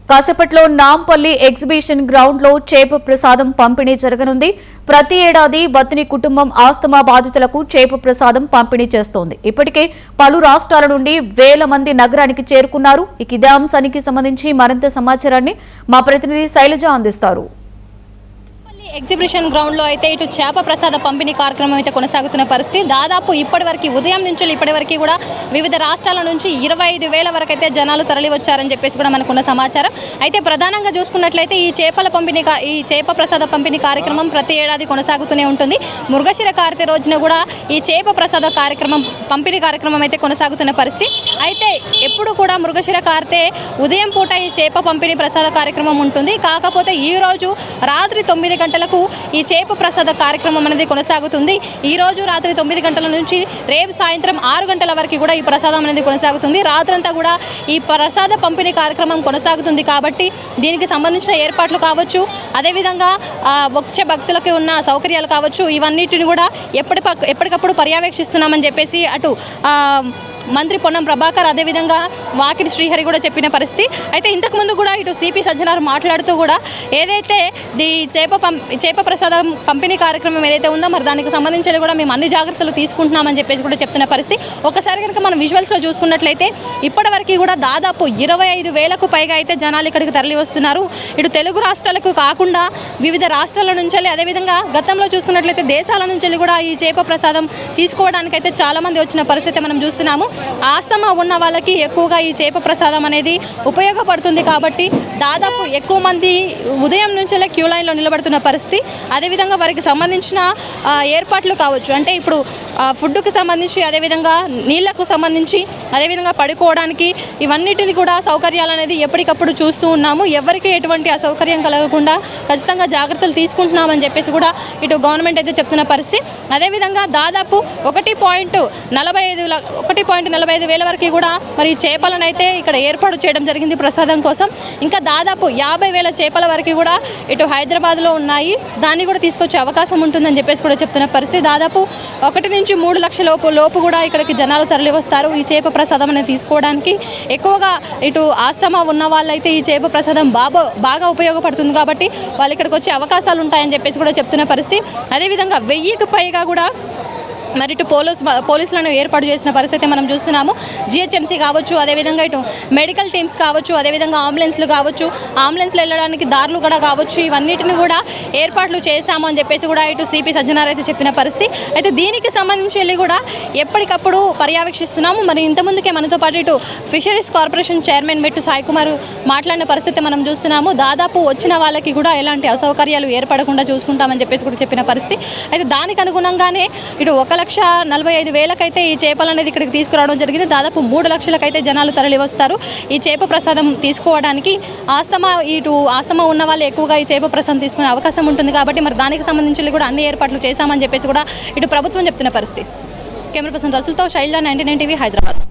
కాసేపట్లో Nampally exhibition ground లో చేప ప్రసాదం పంపిణీ జరగనుంది. ప్రతి ఏడాది బత్తిని కుటుంబం ఆస్తమా బాధితులకు చేప ప్రసాదం పంపిణీ చేస్తోంది. ఇప్పటికే పలు రాష్ట్రాల నుండి వేల మంది నగరానికి చేరుకున్నారు. ఇదే అంశానికి సంబంధించి మరింత సమాచారాన్ని మా ప్రతినిధి శైలజ అందిస్తారు. ఎగ్జిబిషన్ గ్రౌండ్ లో అయితే ఇటు చేప ప్రసాద పంపిణీ కార్యక్రమం అయితే కొనసాగుతున్న పరిస్థితి. దాదాపు ఇప్పటివరకు ఉదయం నుంచి ఇప్పటివరకు కూడా వివిధ రాష్ట్రాల నుంచి 25,000 వరకు అయితే జనాలు తరలి వచ్చారని చెప్పేసి కూడా మనకున్న సమాచారం. అయితే ప్రధానంగా చూసుకున్నట్లయితే ఈ చేప ప్రసాద పంపిణీ కార్యక్రమం ప్రతి ఏడాది కొనసాగుతూనే ఉంటుంది. మృగశిర కార్తె రోజున కూడా ఈ చేప ప్రసాద పంపిణీ కార్యక్రమం అయితే కొనసాగుతున్న పరిస్థితి. అయితే ఎప్పుడు కూడా మృగశిర కార్తె ఉదయం పూట ఈ చేప పంపిణీ ప్రసాద కార్యక్రమం ఉంటుంది. కాకపోతే ఈ రోజు రాత్రి 9 గంటలకు ఈ చేప ప్రసాద కార్యక్రమం అనేది కొనసాగుతుంది. ఈ రోజు రాత్రి 9 గంటల నుంచి రేపు సాయంత్రం 6 గంటల వరకు కూడా ఈ ప్రసాదం అనేది కొనసాగుతుంది. రాత్రంతా కూడా ఈ ప్రసాద పంపిణీ కార్యక్రమం కొనసాగుతుంది కాబట్టి దీనికి సంబంధించిన ఏర్పాట్లు కావచ్చు, అదేవిధంగా వచ్చే భక్తులకి ఉన్న సౌకర్యాలు కావచ్చు, ఇవన్నిటిని కూడా ఎప్పటికప్పుడు పర్యవేక్షిస్తున్నామని చెప్పేసి అటు మంత్రి పొన్నం ప్రభాకర్ అదేవిధంగా వాకిటి శ్రీహరి కూడా చెప్పిన పరిస్థితి. అయితే ఇంతకుముందు కూడా ఇటు సిపి సజ్జనార్ మాట్లాడుతూ కూడా ఏదైతే ఈ చేప ప్రసాదం పంపిణీ కార్యక్రమం ఏదైతే ఉందో మరి దానికి సంబంధించి కూడా మేము అన్ని జాగ్రత్తలు తీసుకుంటున్నామని చెప్పేసి కూడా చెప్తున్న పరిస్థితి. ఒకసారి కనుక మనం విజువల్స్లో చూసుకున్నట్లయితే ఇప్పటివరకు కూడా దాదాపు 25,000కు పైగా అయితే జనాలు ఇక్కడికి తరలి వస్తున్నారు. ఇటు తెలుగు రాష్ట్రాలకు కాకుండా వివిధ రాష్ట్రాల నుంచి అదేవిధంగా గతంలో చూసుకున్నట్లయితే దేశాల నుంచి కూడా ఈ చేప ప్రసాదం తీసుకోవడానికి అయితే చాలామంది వచ్చిన పరిస్థితి మనం చూస్తున్నాము. ఆస్తమా ఉన్న వాళ్ళకి ఎక్కువగా ఈ చేప ప్రసాదం అనేది ఉపయోగపడుతుంది కాబట్టి దాదాపు ఎక్కువ మంది ఉదయం నుంచే క్యూ లైన్లో నిలబడుతున్న పరిస్థితి. అదేవిధంగా వారికి సంబంధించిన ఏర్పాట్లు కావచ్చు, అంటే ఇప్పుడు ఫుడ్కి సంబంధించి అదేవిధంగా నీళ్లకు సంబంధించి అదేవిధంగా పడుకోవడానికి ఇవన్నిటిని కూడా సౌకర్యాలు అనేది ఎప్పటికప్పుడు చూస్తూ ఉన్నాము. ఎవరికి ఎటువంటి అసౌకర్యం కలగకుండా ఖచ్చితంగా జాగ్రత్తలు తీసుకుంటున్నామని చెప్పేసి కూడా ఇటు గవర్నమెంట్ అయితే చెప్తున్న పరిస్థితి. అదేవిధంగా దాదాపు 1.45 వరకు కూడా మరి చేపలను అయితే ఇక్కడ ఏర్పాటు చేయడం జరిగింది ప్రసాదం కోసం. ఇంకా దాదాపు 50,000 చేపల వరకు కూడా ఇటు హైదరాబాద్లో ఉన్నాయి. దాన్ని కూడా తీసుకొచ్చే అవకాశం ఉంటుందని చెప్పేసి కూడా చెప్తున్న పరిస్థితి. దాదాపు 1 నుంచి 3 లక్షల లోపు కూడా ఇక్కడికి జనాలు తరలి వస్తారు ఈ చేప ప్రసాదం అనేది తీసుకోవడానికి. ఎక్కువగా ఇటు ఆస్తమా ఉన్న వాళ్ళైతే ఈ చేప ప్రసాదం బాగా ఉపయోగపడుతుంది కాబట్టి వాళ్ళు ఇక్కడికి వచ్చే అవకాశాలు ఉంటాయని చెప్పేసి కూడా చెప్తున్న పరిస్థితి. అదేవిధంగా 1000కు పైగా కూడా మరి ఇటు పోలీసులను ఏర్పాటు చేసిన పరిస్థితి మనం చూస్తున్నాము. జిహెచ్ఎంసీ కావచ్చు, అదేవిధంగా ఇటు మెడికల్ టీమ్స్ కావచ్చు, అదేవిధంగా అంబులెన్స్లు కావచ్చు, అంబులెన్స్లు వెళ్ళడానికి దారులు కూడా కావచ్చు, ఇవన్నిటిని కూడా ఏర్పాట్లు చేశాము అని చెప్పేసి కూడా ఇటు సిపి సజ్జనార్ అయితే చెప్పిన పరిస్థితి. అయితే దీనికి సంబంధించి వెళ్ళి కూడా ఎప్పటికప్పుడు పర్యవేక్షిస్తున్నాము. మరి ఇంతకుముందుకే మనతో పాటు ఇటు ఫిషరీస్ కార్పొరేషన్ చైర్మన్ మెట్టు సాయి కుమార్ మాట్లాడిన పరిస్థితి మనం చూస్తున్నాము. దాదాపు వచ్చిన వాళ్ళకి కూడా ఎలాంటి అసౌకర్యాలు ఏర్పడకుండా చూసుకుంటామని చెప్పేసి కూడా చెప్పిన పరిస్థితి. అయితే దానికి అనుగుణంగానే ఇటు 1,45,000కైతే ఈ చేపలు అనేది ఇక్కడికి తీసుకురావడం జరిగింది. దాదాపు 3 లక్షలకైతే జనాలు తరలి వస్తారు ఈ చేప ప్రసాదం తీసుకోవడానికి. ఆస్తమా ఉన్న వాళ్ళు ఎక్కువగా ఈ చేప ప్రసాదం తీసుకునే అవకాశం ఉంటుంది కాబట్టి మరి దానికి సంబంధించి కూడా అన్ని ఏర్పాట్లు చేశామని చెప్పేసి కూడా ఇటు ప్రభుత్వం చెప్తున్న పరిస్థితి. కెమెరా పర్సన్ రసుల్తో శైలజ, 99 టీవీ, హైదరాబాద్.